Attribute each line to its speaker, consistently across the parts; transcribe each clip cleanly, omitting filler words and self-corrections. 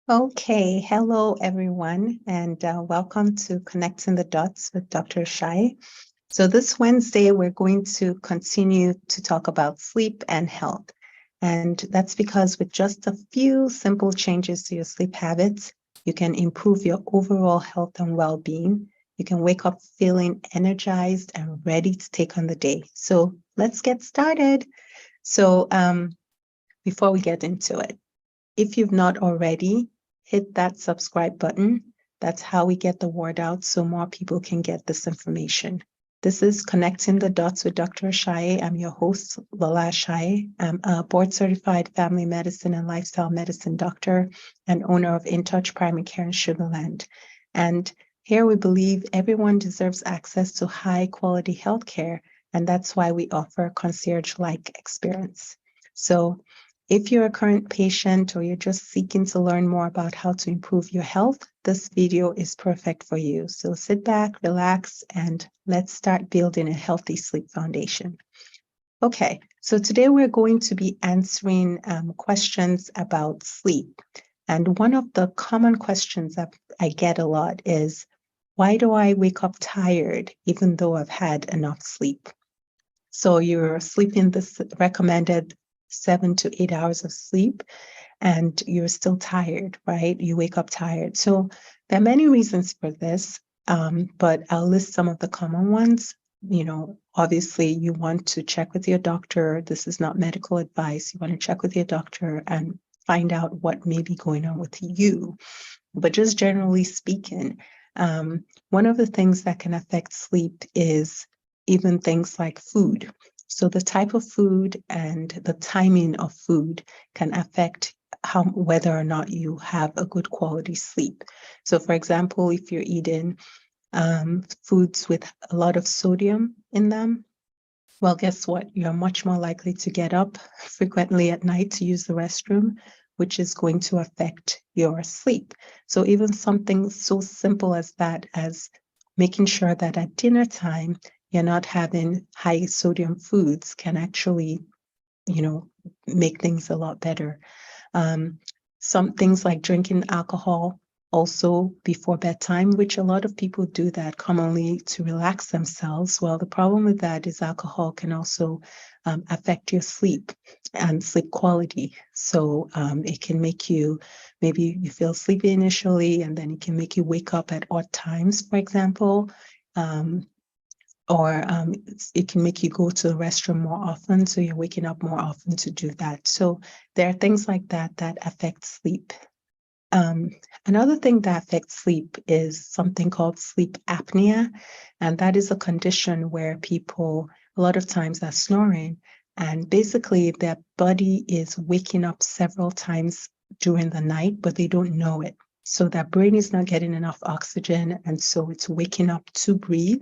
Speaker 1: Okay, hello everyone, and welcome to Connecting the Dots with Dr. Ashaye. So this Wednesday, we're going to continue to talk about sleep and health. And that's because with just a few simple changes to your sleep habits, you can improve your overall health and well-being. You can wake up feeling energized and ready to take on the day. So let's get started. So before we get into it, if you've not already, hit that subscribe button. That's how we get the word out so more people can get this information. This is Connecting the Dots with Dr. Ashaye. I'm your host, Lola Ashaye. I'm a board-certified family medicine and lifestyle medicine doctor and owner of In Touch Primary Care in Sugar Land. And here we believe everyone deserves access to high-quality healthcare, and that's why we offer a concierge-like experience. So if you're a current patient or you're just seeking to learn more about how to improve your health, this video is perfect for you. So sit back, relax, and let's start building a healthy sleep foundation. Okay, so today we're going to be answering questions about sleep. And one of the common questions that I get a lot is, why do I wake up tired even though I've had enough sleep? So you're sleeping this recommended 7 to 8 hours of sleep and you're still tired, right? You wake up tired. So there are many reasons for this, but I'll list some of the common ones. Obviously you want to check with your doctor. This is not medical advice. You want to check with your doctor and find out what may be going on with you. But just generally speaking, one of the things that can affect sleep is even things like food. So the type of food and the timing of food can affect whether or not you have a good quality sleep. So for example, if you're eating foods with a lot of sodium in them, well, guess what? You're much more likely to get up frequently at night to use the restroom, which is going to affect your sleep. So even something so simple as that, as making sure that at dinner time, you're not having high sodium foods can actually, make things a lot better. Some things like drinking alcohol also before bedtime, which a lot of people do that commonly to relax themselves. Well, the problem with that is alcohol can also affect your sleep and sleep quality. So it can make you, maybe you feel sleepy initially, and then it can make you wake up at odd times, for example. Or it can make you go to the restroom more often, so you're waking up more often to do that. So there are things like that that affect sleep. Another thing that affects sleep is something called sleep apnea, and that is a condition where people a lot of times are snoring, and basically their body is waking up several times during the night, but they don't know it. So their brain is not getting enough oxygen, and so it's waking up to breathe.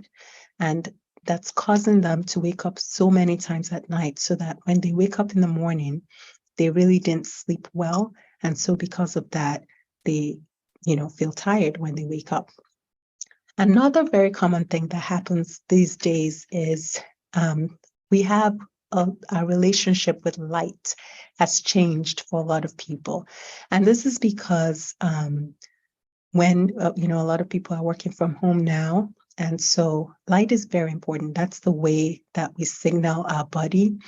Speaker 1: And that's causing them to wake up so many times at night, so that when they wake up in the morning, they really didn't sleep well. And so because of that, they, feel tired when they wake up. Another very common thing that happens these days is we have our relationship with light has changed for a lot of people. And this is because when, a lot of people are working from home now, and so light is very important. That's the way that we signal our body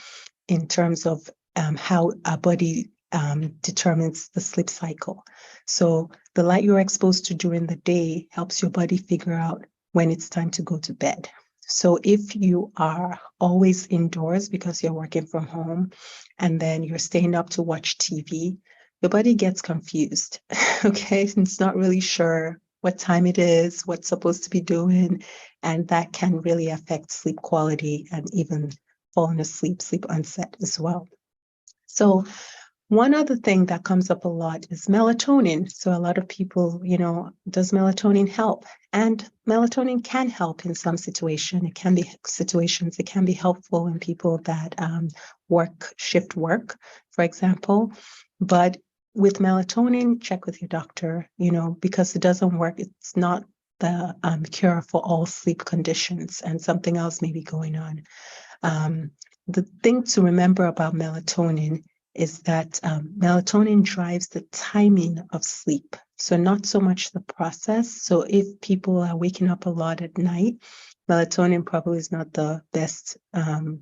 Speaker 1: in terms of how our body determines the sleep cycle. So the light you're exposed to during the day helps your body figure out when it's time to go to bed. So if you are always indoors because you're working from home and then you're staying up to watch TV, your body gets confused, okay? It's not really sure what time it is, what's supposed to be doing, and that can really affect sleep quality and even falling asleep, sleep onset as well. So one other thing that comes up a lot is melatonin. So a lot of people, does melatonin help? And melatonin can help in some situations. It can be situations, it can be helpful in people that shift work, for example. But with melatonin, check with your doctor, because it doesn't work. It's not the cure for all sleep conditions, and something else may be going on. The thing to remember about melatonin is that melatonin drives the timing of sleep. So not so much the process. So if people are waking up a lot at night, melatonin probably is not the best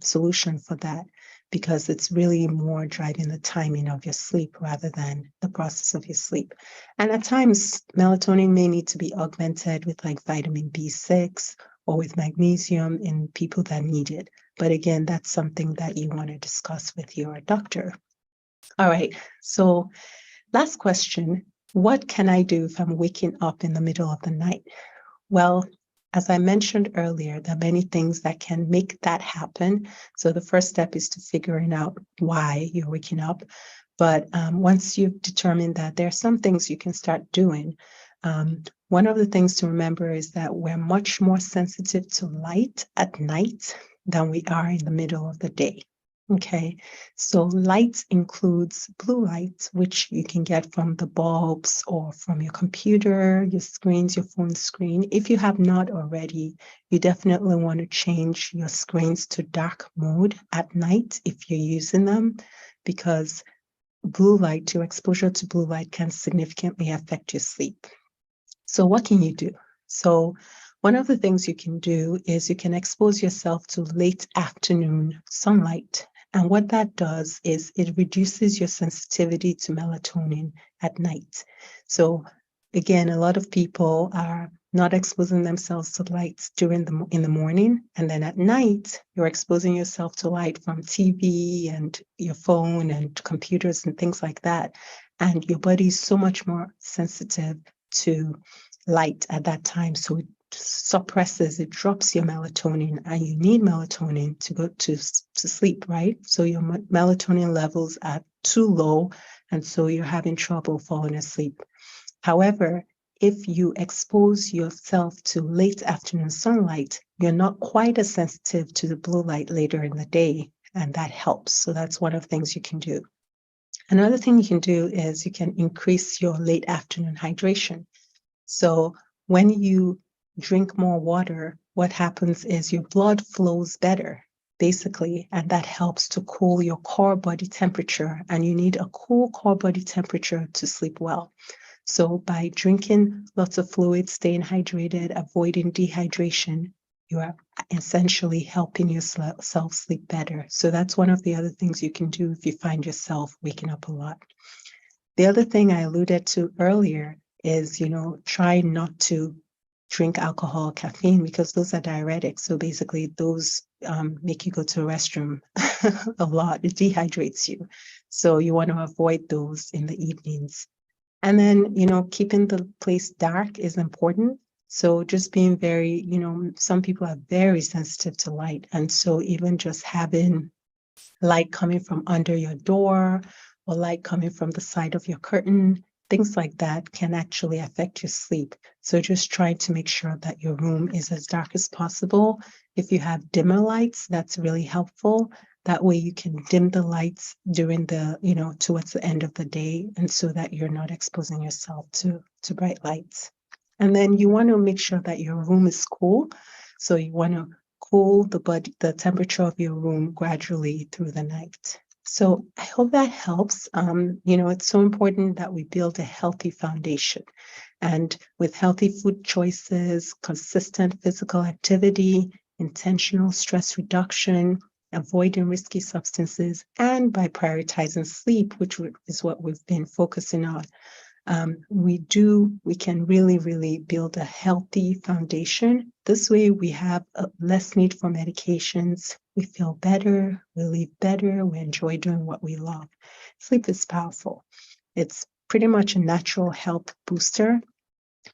Speaker 1: solution for that, because it's really more driving the timing of your sleep rather than the process of your sleep. And at times, melatonin may need to be augmented with like vitamin B6 or with magnesium in people that need it. But again, that's something that you want to discuss with your doctor. All right, so last question. What can I do if I'm waking up in the middle of the night? Well, as I mentioned earlier, there are many things that can make that happen. So the first step is to figuring out why you're waking up. But once you've determined that, there are some things you can start doing. One of the things to remember is that we're much more sensitive to light at night than we are in the middle of the day. Okay, so light includes blue light, which you can get from the bulbs or from your computer, your screens, your phone screen. If you have not already, you definitely want to change your screens to dark mode at night if you're using them, because blue light, your exposure to blue light can significantly affect your sleep. So what can you do? So one of the things you can do is you can expose yourself to late afternoon sunlight. And what that does is it reduces your sensitivity to melatonin at night. So again, a lot of people are not exposing themselves to lights in the morning, and then at night you're exposing yourself to light from TV and your phone and computers and things like that, and your body is so much more sensitive to light at that time, so it suppresses, it drops your melatonin, and you need melatonin to go to sleep, right? So your melatonin levels are too low, and so you're having trouble falling asleep. However, if you expose yourself to late afternoon sunlight, you're not quite as sensitive to the blue light later in the day, and that helps. So that's one of the things you can do. Another thing you can do is you can increase your late afternoon hydration. So when you drink more water, what happens is your blood flows better, basically, and that helps to cool your core body temperature. And you need a cool core body temperature to sleep well. So by drinking lots of fluids, staying hydrated, avoiding dehydration, you are essentially helping yourself sleep better. So that's one of the other things you can do if you find yourself waking up a lot. The other thing I alluded to earlier is, try not to drink alcohol, caffeine, because those are diuretics. So basically those make you go to the restroom a lot. It dehydrates you. So you want to avoid those in the evenings. And then, keeping the place dark is important. So just being very, some people are very sensitive to light. And so even just having light coming from under your door or light coming from the side of your curtain, things like that can actually affect your sleep. So just try to make sure that your room is as dark as possible. If you have dimmer lights, that's really helpful. That way you can dim the lights during the, towards the end of the day, and so that you're not exposing yourself to bright lights. And then you want to make sure that your room is cool. So you want to cool the temperature of your room gradually through the night. So I hope that helps. It's so important that we build a healthy foundation. And with healthy food choices, consistent physical activity, intentional stress reduction, avoiding risky substances, and by prioritizing sleep, which is what we've been focusing on, we can really, really build a healthy foundation. This way we have less need for medications. We feel better, we live better, we enjoy doing what we love. Sleep is powerful. It's pretty much a natural health booster,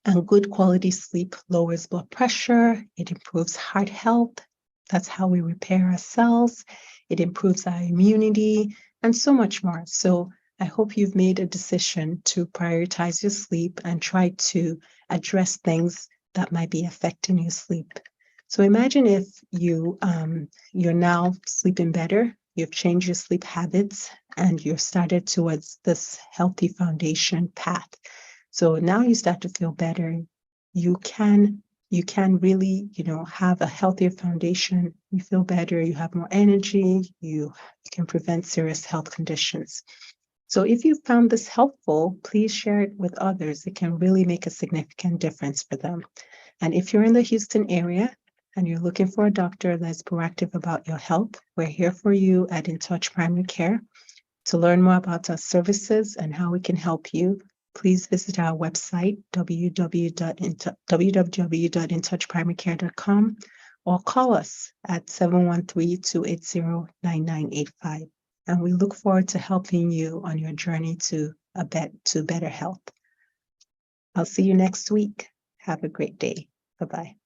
Speaker 1: and good quality sleep lowers blood pressure. It improves heart health. That's how we repair our cells. It improves our immunity and so much more. So I hope you've made a decision to prioritize your sleep and try to address things that might be affecting your sleep. So imagine if you're now sleeping better, you've changed your sleep habits, and you've started towards this healthy foundation path. So now you start to feel better. You can you can really, have a healthier foundation. You feel better, you have more energy, you can prevent serious health conditions. So if you found this helpful, please share it with others. It can really make a significant difference for them. And if you're in the Houston area and you're looking for a doctor that's proactive about your health, we're here for you at In Touch Primary Care. To learn more about our services and how we can help you, please visit our website, www.intouchprimarycare.com, or call us at 713-280-9985. And we look forward to helping you on your journey to better health. I'll see you next week. Have a great day. Bye-bye.